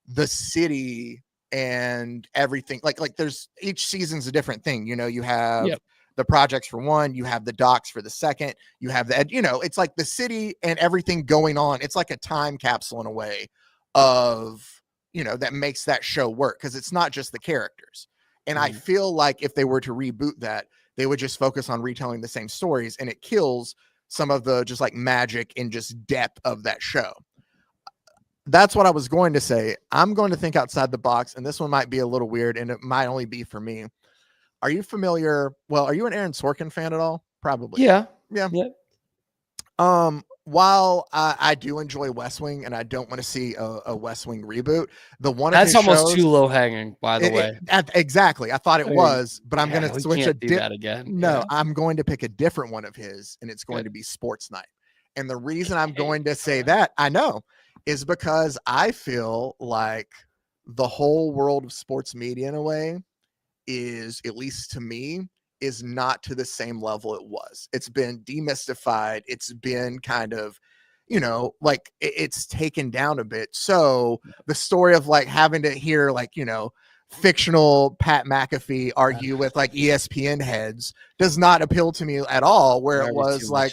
the city and everything, like there's each season's a different thing. You have the projects for one, you have the docs for the second, you have it's like the city and everything going on. It's like a time capsule in a way of, that makes that show work. Cause it's not just the characters. And I feel like if they were to reboot that, they would just focus on retelling the same stories, and it kills some of the just like magic and just depth of that show. That's what I was going to say. I'm going to think outside the box, and this one might be a little weird, and it might only be for me. Are you familiar? Well, are you an Aaron Sorkin fan at all? Probably. Yeah. While I do enjoy West Wing, and I don't want to see a West Wing reboot, that's almost too low hanging, by the way. Exactly. I thought it was, but I'm going to switch that again. No, I'm going to pick a different one of his, and it's going to be Sports Night. And the reason I'm going to say that, I know, is because I feel like the whole world of sports media in a way is, at least to me, is not to the same level it was. It's been demystified. It's been kind of, like it's taken down a bit. So the story of like having to hear like, fictional Pat McAfee argue with like ESPN heads does not appeal to me at all. Where it was like,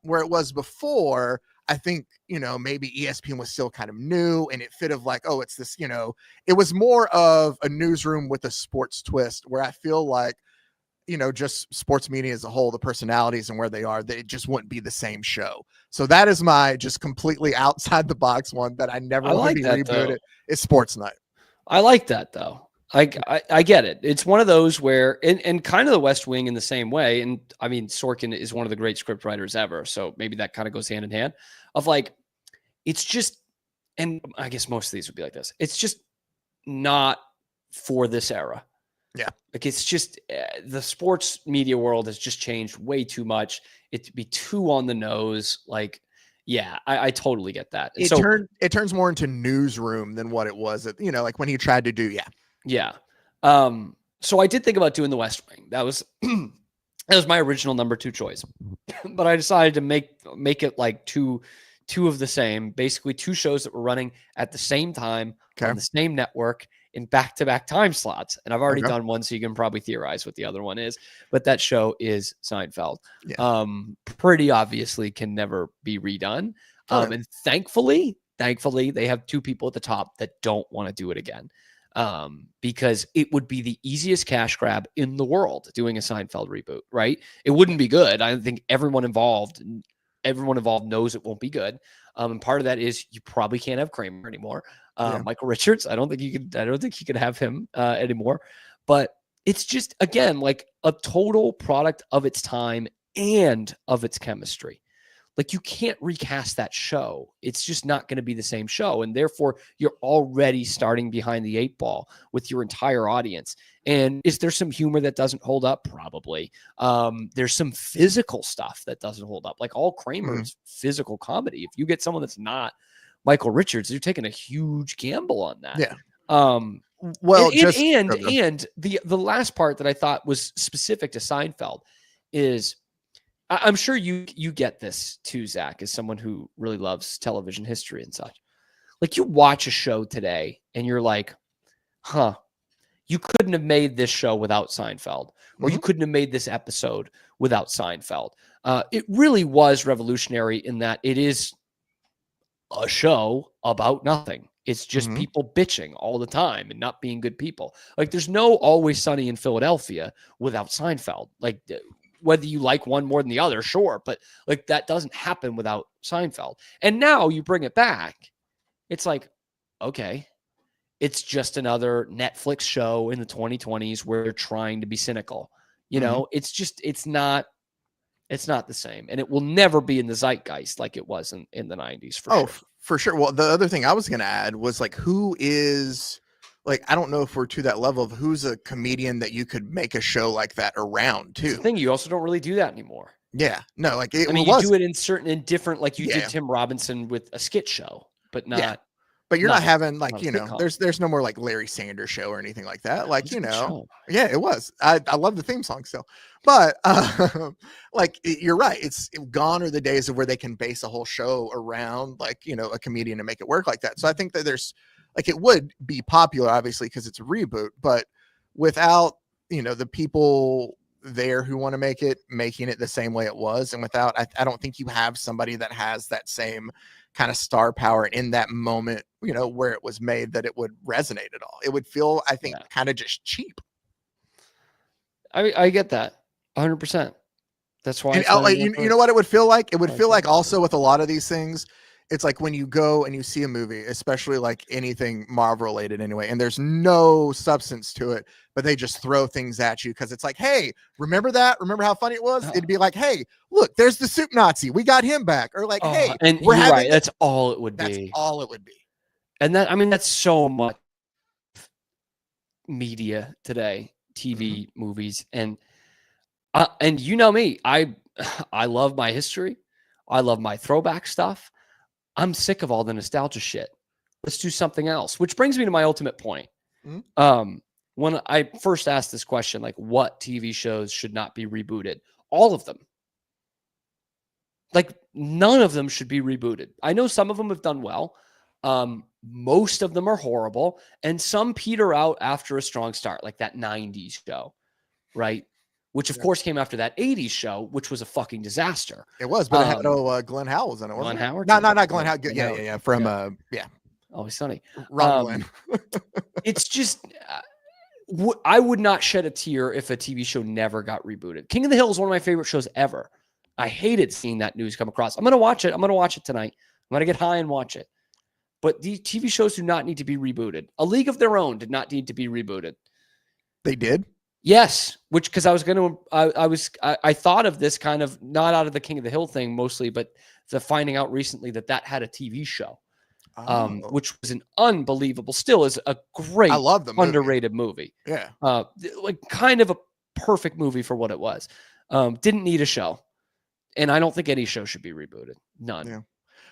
where it was before, I think, maybe ESPN was still kind of new and it fit of like, oh, it's this, it was more of a newsroom with a sports twist, where I feel like, just sports media as a whole, the personalities and where they are, that it just wouldn't be the same show. So that is my just completely outside the box one that I never want to be rebooted. It's Sports Night. I like that though. I get it. It's one of those where, and kind of the West Wing in the same way. And I mean, Sorkin is one of the great script writers ever. So maybe that kind of goes hand in hand of like, it's just, and I guess most of these would be like this. It's just not for this era. Yeah. Like it's just, the sports media world has just changed way too much. It'd be too on the nose. Like, yeah, I totally get that. It turns more into newsroom than what it was, like when he tried to do. Yeah. So I did think about doing the West Wing. That was my original number 2 choice, but I decided to make it like two of the same, basically 2 shows that were running at the same time on the same network in back-to-back time slots. And I've already done one, so you can probably theorize what the other one is, but that show is Seinfeld. Yeah. Pretty obviously can never be redone. And thankfully they have 2 people at the top that don't want to do it again. Because it would be the easiest cash grab in the world doing a Seinfeld reboot, right? It wouldn't be good. I think everyone involved knows it won't be good. And part of that is you probably can't have Kramer anymore. Michael Richards, I don't think you could have him anymore. But it's just, again, like a total product of its time and of its chemistry. Like, you can't recast that show. It's just not going to be the same show. And therefore, you're already starting behind the 8 ball with your entire audience. And is there some humor that doesn't hold up? Probably. There's some physical stuff that doesn't hold up. Like, all Kramer's physical comedy. If you get someone that's not Michael Richards, you're taking a huge gamble on that. Yeah. Well, and the last part that I thought was specific to Seinfeld is, I'm sure you get this too, Zach, as someone who really loves television history and such. Like, you watch a show today and you're like, huh, you couldn't have made this show without Seinfeld, or you couldn't have made this episode without Seinfeld. It really was revolutionary in that it is a show about nothing. It's just people bitching all the time and not being good people. Like, there's no Always Sunny in Philadelphia without Seinfeld. Like, whether you like one more than the other, sure, but like, that doesn't happen without Seinfeld. And now you bring it back. It's like, okay, it's just another Netflix show in the 2020s where they're trying to be cynical. You know, it's not the same. And it will never be in the zeitgeist like it was in the 90s for sure. For sure. Well, the other thing I was going to add was, like, who is, like, I don't know if we're to that level of who's a comedian that you could make a show like that around too. That's the thing, you also don't really do that anymore. Yeah. No, like, you do it in different, like you did Tim Robinson with a skit show, but not. Yeah. But you're not having, like, you know, there's no more like Larry Sanders Show or anything like that. Like, you know, yeah, it was. I love the theme song still, but like, you're right. It's gone are the days of where they can base a whole show around, like, you know, a comedian and make it work like that. So I think that there's, like, it would be popular, obviously, because it's a reboot, but without, you know, the people there who want to making it the same way it was, and without, I don't think you have somebody that has that same kind of star power in that moment, you know, where it was made, that it would resonate at all. It would feel, I think, kind of just cheap. I get that 100%. That's why. And, you know what it would feel like? It would feel like also with a lot of these things, it's like when you go and you see a movie, especially like anything Marvel related anyway, and there's no substance to it, but they just throw things at you because it's like, hey, remember that? Remember how funny it was? It'd be like, hey, look, there's the soup Nazi. We got him back. Or like, hey, and we're having That's all it would be. That's all it would be. And that, I mean, that's so much media today, TV, movies, and you know me, I love my history. I love my throwback stuff. I'm sick of all the nostalgia shit. Let's do something else, which brings me to my ultimate point. When I first asked this question, like, what TV shows should not be rebooted? All of them. Like, none of them should be rebooted. I know some of them have done well. Most of them are horrible, and some peter out after a strong start, like that 90s show, right? Which, of course, came after that 80s show, which was a fucking disaster. It was, but it had Glenn Howell was in it, wasn't Glenn Howard? No, not Glenn Howell. Yeah. From, Always Sunny. Ron It's just, I would not shed a tear if a TV show never got rebooted. King of the Hill is one of my favorite shows ever. I hated seeing that news come across. I'm going to watch it. I'm going to watch it tonight. I'm going to get high and watch it. But these TV shows do not need to be rebooted. A League of Their Own did not need to be rebooted. They did? Yes, because I was going to, I thought of this kind of not out of the King of the Hill thing mostly, but the finding out recently that had a TV show, which was an unbelievable, still is a great, I love the movie. Underrated movie. Yeah. Like kind of a perfect movie for what it was. Didn't need a show. And I don't think any show should be rebooted. None. Yeah.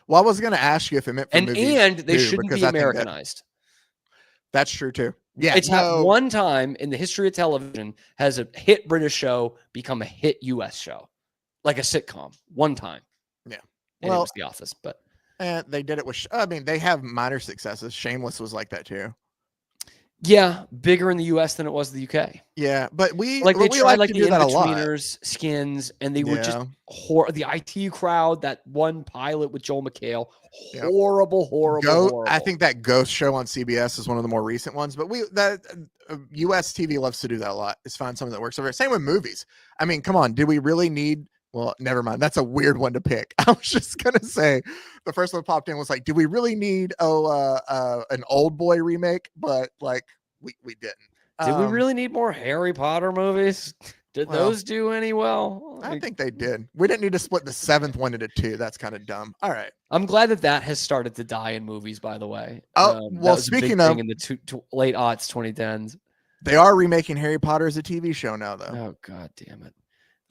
Well, I was going to ask you if it meant for movies and they shouldn't be Americanized. That's true too. Yeah, it's one time in the history of television has a hit British show become a hit U.S. show, like a sitcom. One time. Yeah. And it was The Office, but they did it with. I mean, they have minor successes. Shameless was like that too. Yeah, bigger in the U.S. than it was the U.K. Yeah, but we tried like to the do that a lot. In-Betweeners, Skins, and they were just the IT Crowd. That one pilot with Joel McHale, horrible. I think that Ghost show on CBS is one of the more recent ones. But U.S. TV loves to do that a lot. Is find something that works over there. Same with movies. I mean, come on, do we really need? Well, never mind. That's a weird one to pick. I was just gonna say the first one that popped in was like, do we really need an Old Boy remake? But like we didn't. Did we really need more Harry Potter movies? Did Well, those do any well? I think they did. We didn't need to split the 7th one into 2. That's kind of dumb. All right. I'm glad that has started to die in movies, by the way. Oh, That well, was a big speaking of, thing in the late aughts, 2010s. they are remaking Harry Potter as a TV show now, though. Oh, God damn it.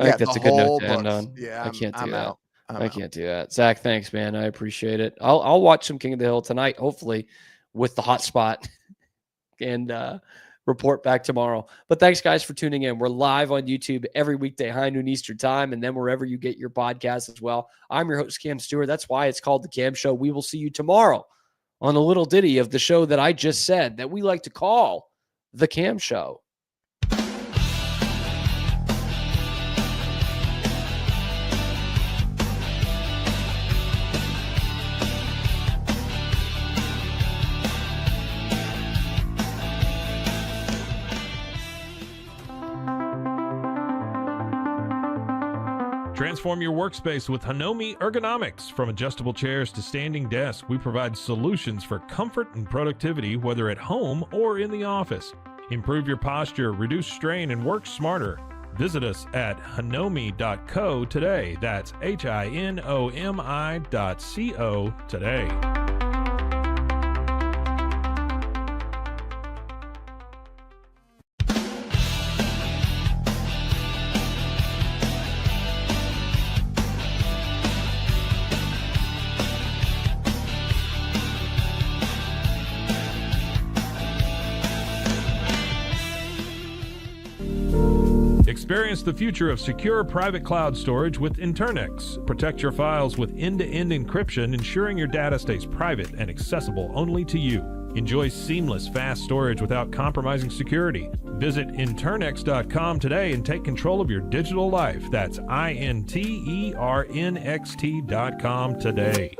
I think that's a good note to end on. Yeah, I can't do that. out. I can't do that. Zach, thanks, man. I appreciate it. I'll watch some King of the Hill tonight, hopefully, with the hot spot and report back tomorrow. But thanks, guys, for tuning in. We're live on YouTube every weekday, high noon Eastern time, and then wherever you get your podcasts as well. I'm your host, Cam Stewart. That's why it's called The Cam Show. We will see you tomorrow on a little ditty of the show that I just said that we like to call The Cam Show. Transform your workspace with Hanomi Ergonomics. From adjustable chairs to standing desks, we provide solutions for comfort and productivity, whether at home or in the office. Improve your posture, reduce strain, and work smarter. Visit us at hanomi.co today. That's HINOMI.co today. Experience the future of secure private cloud storage with Internix. Protect your files with end-to-end encryption, ensuring your data stays private and accessible only to you. Enjoy seamless, fast storage without compromising security. Visit Internix.com today and take control of your digital life. That's INTERNXT.com today.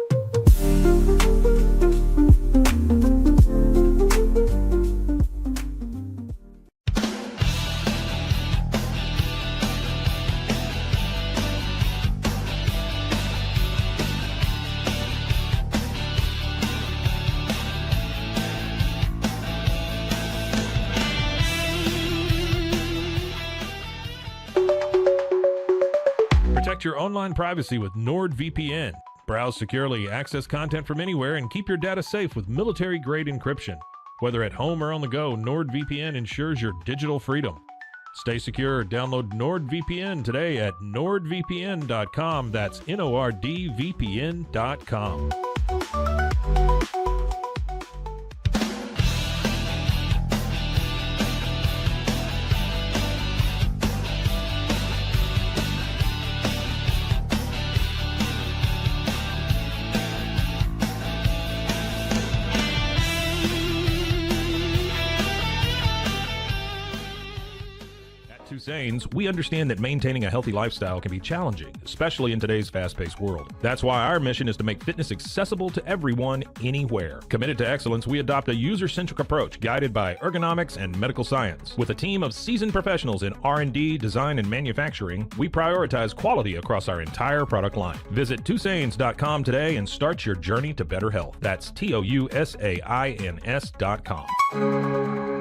Protect your online privacy with NordVPN. Browse securely, access content from anywhere, and keep your data safe with military-grade encryption. Whether at home or on the go, NordVPN ensures your digital freedom. Stay secure. Download NordVPN today at nordvpn.com. That's NORDVPN.com. We understand that maintaining a healthy lifestyle can be challenging, especially in today's fast-paced world. That's why our mission is to make fitness accessible to everyone, anywhere. Committed to excellence, we adopt a user-centric approach guided by ergonomics and medical science. With a team of seasoned professionals in R&D, design, and manufacturing, we prioritize quality across our entire product line. Visit TwoSains.com today and start your journey to better health. That's TOUSAINS.com.